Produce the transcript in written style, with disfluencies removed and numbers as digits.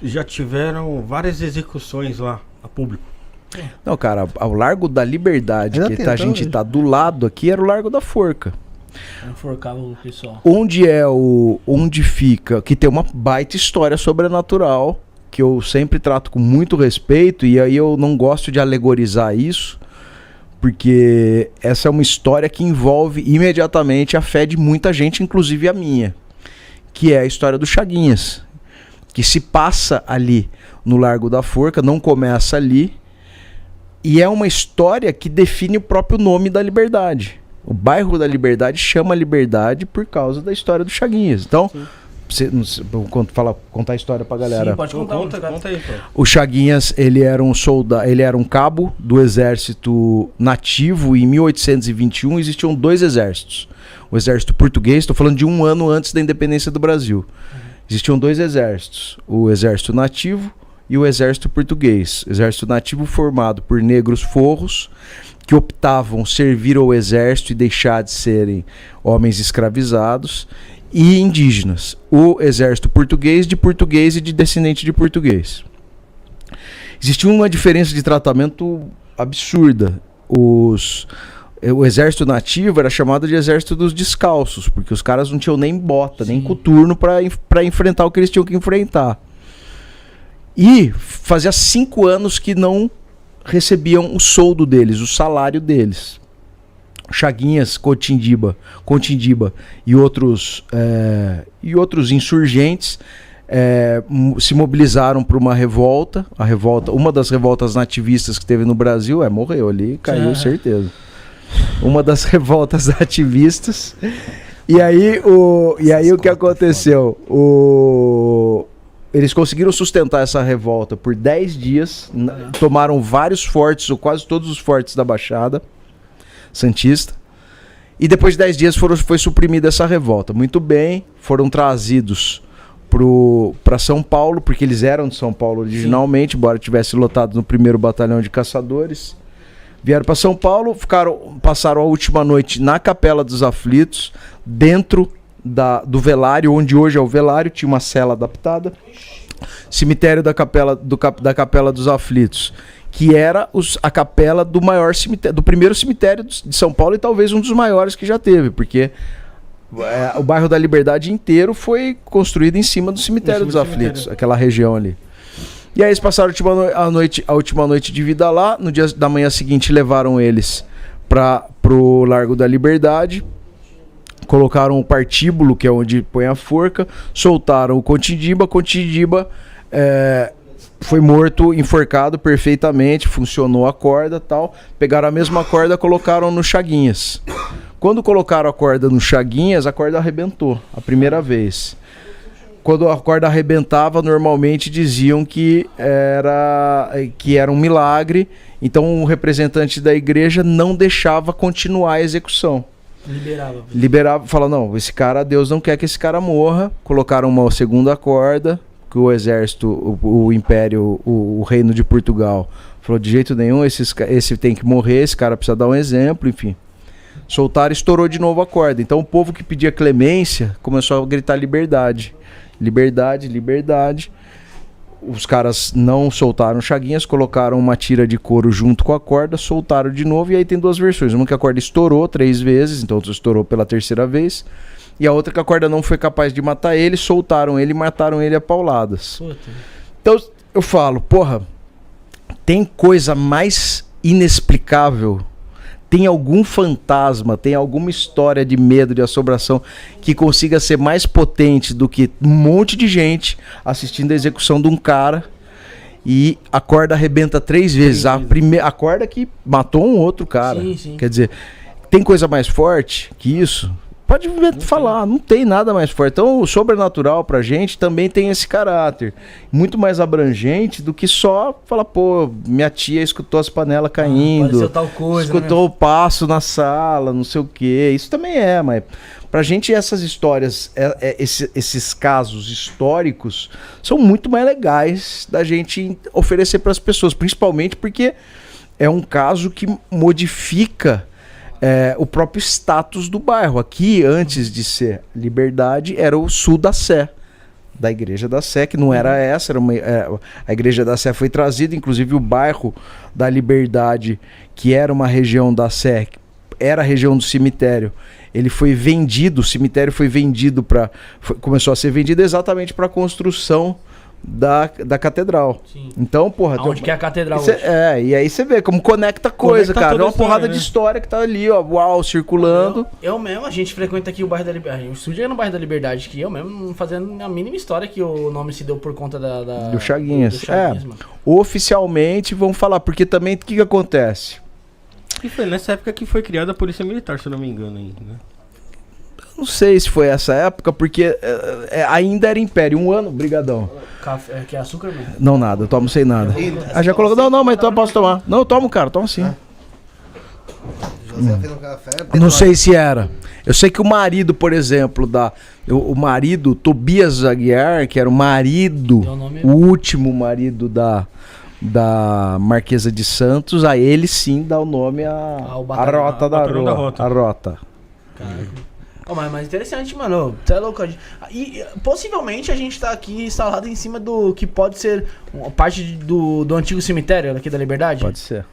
já tiveram várias execuções lá, a público. Não, cara, ao Largo da Liberdade, Ainda que tem, a gente tá do lado aqui, era o Largo da Forca. Enforcava o pessoal. Onde fica, que tem uma baita história sobrenatural, que eu sempre trato com muito respeito, e aí eu não gosto de alegorizar isso, porque essa é uma história que envolve imediatamente a fé de muita gente, inclusive a minha, que é a história do Chaguinhas, que se passa ali no Largo da Forca, não começa ali, e é uma história que define o próprio nome da Liberdade. O bairro da Liberdade chama Liberdade por causa da história do Chaguinhas. Então, contar a história pra galera. Sim, pode contar. Conta aí, pô. O Chaguinhas, ele era um soldado, ele era um cabo do exército nativo. Em 1821 existiam dois exércitos. O exército português, estou falando de um ano antes da independência do Brasil. Existiam dois exércitos, o exército nativo e o exército português. O exército nativo formado por negros forros, que optavam servir ao exército e deixar de serem homens escravizados, e indígenas. O exército português e de descendente de português. Existia uma diferença de tratamento absurda. O exército nativo era chamado de exército dos descalços, porque os caras não tinham nem bota, nem coturno para enfrentar o que eles tinham que enfrentar. E fazia 5 anos que não recebiam o soldo deles, o salário deles. Chaguinhas, Cotindiba e outros insurgentes se mobilizaram para uma revolta. Uma das revoltas nativistas que teve no Brasil, morreu ali, caiu, certeza. Uma das revoltas ativistas. E aí o que aconteceu? Eles conseguiram sustentar essa revolta por 10 dias, tomaram vários fortes, ou quase todos os fortes da Baixada Santista, e depois de 10 dias foi suprimida essa revolta. Muito bem, foram trazidos para São Paulo, porque eles eram de São Paulo originalmente, embora tivesse lotado no 1º Batalhão de Caçadores. Vieram para São Paulo, passaram a última noite na Capela dos Aflitos, dentro do velário, onde hoje é o velário, tinha uma cela adaptada. Cemitério da Capela dos Aflitos, que era a capela do maior cemitério, do primeiro cemitério de São Paulo, e talvez um dos maiores que já teve, porque o bairro da Liberdade inteiro foi construído em cima do cemitério dos Aflitos, aquela região ali. E aí eles passaram a última noite de vida lá. No dia da manhã seguinte levaram eles pro Largo da Liberdade, colocaram o partíbulo, que é onde põe a forca, soltaram o Cotindiba. Foi morto, enforcado perfeitamente, funcionou a corda e tal. Pegaram a mesma corda, colocaram no Chaguinhas. Quando colocaram a corda no Chaguinhas, a corda arrebentou a primeira vez. Quando a corda arrebentava, normalmente diziam que era um milagre, então o representante da igreja não deixava continuar a execução. Liberava, fala, não, esse cara, Deus não quer que esse cara morra. Colocaram uma segunda corda, que o exército, o império, o reino de Portugal falou, de jeito nenhum, esse tem que morrer, esse cara precisa dar um exemplo, enfim. Soltaram e estourou de novo a corda. Então o povo que pedia clemência começou a gritar liberdade. Liberdade, liberdade. Os caras não soltaram Chaguinhas, colocaram uma tira de couro junto com a corda, soltaram de novo, e aí tem duas versões. Uma que a corda estourou 3 vezes, então estourou pela 3ª vez, e a outra que a corda não foi capaz de matar ele, soltaram ele e mataram ele a pauladas. Então eu falo, porra, tem coisa mais inexplicável? Tem algum fantasma, tem alguma história de medo, de assombração que consiga ser mais potente do que um monte de gente assistindo a execução de um cara e a corda arrebenta 3 vezes? A corda que matou um outro cara. Sim. Quer dizer, tem coisa mais forte que isso? Pode falar, não tem nada mais forte. Então o sobrenatural pra gente também tem esse caráter muito mais abrangente do que só falar, pô, minha tia escutou as panelas caindo, tal coisa, escutou o passo na sala, não sei o que. Isso também mas pra gente essas histórias, esses casos históricos são muito mais legais da gente oferecer para as pessoas, principalmente porque é um caso que modifica o próprio status do bairro. Aqui, antes de ser Liberdade, era o Sul da Sé. da Igreja da Sé, que não era essa, a Igreja da Sé foi trazida, inclusive o bairro da Liberdade, que era uma região da Sé, era a região do cemitério, ele foi vendido, o cemitério foi vendido começou a ser vendido exatamente para a construção da catedral. Sim. Então, porra... Onde que é a catedral Cê, hoje? e aí você vê como conecta coisa, Conecta cara. É toda uma a história, porrada né? de história que tá ali, ó, uau, circulando. Eu mesmo, a gente frequenta aqui o bairro da Liberdade. O estúdio é no bairro da Liberdade, que eu mesmo não fazendo a mínima história que o nome se deu por conta Do Chaguinhas. do Chaguinhas, mano. Oficialmente, vamos falar, porque também o que acontece? E foi nessa época que foi criada a Polícia Militar, se eu não me engano, aí, né? Não sei se foi essa época, porque ainda era Império. Um ano, brigadão. Café, que é açúcar, mano? Não, nada, eu tomo sem nada. Já colocou? Não, mas então eu posso tomar. Não, eu tomo, cara, tomo sim. José fez um café. Não sei se era. Eu sei que o marido, por exemplo, o marido, Tobias Aguiar, que era o marido, Teu nome é- o último marido da Marquesa de Santos, a ele sim dá o nome Ao a batalhão, Rota da batalhão da Rota. A Rota. Oh, mas interessante, mano. Você é louco. E possivelmente a gente tá aqui instalado em cima do que pode ser parte do antigo cemitério aqui da Liberdade. Pode ser.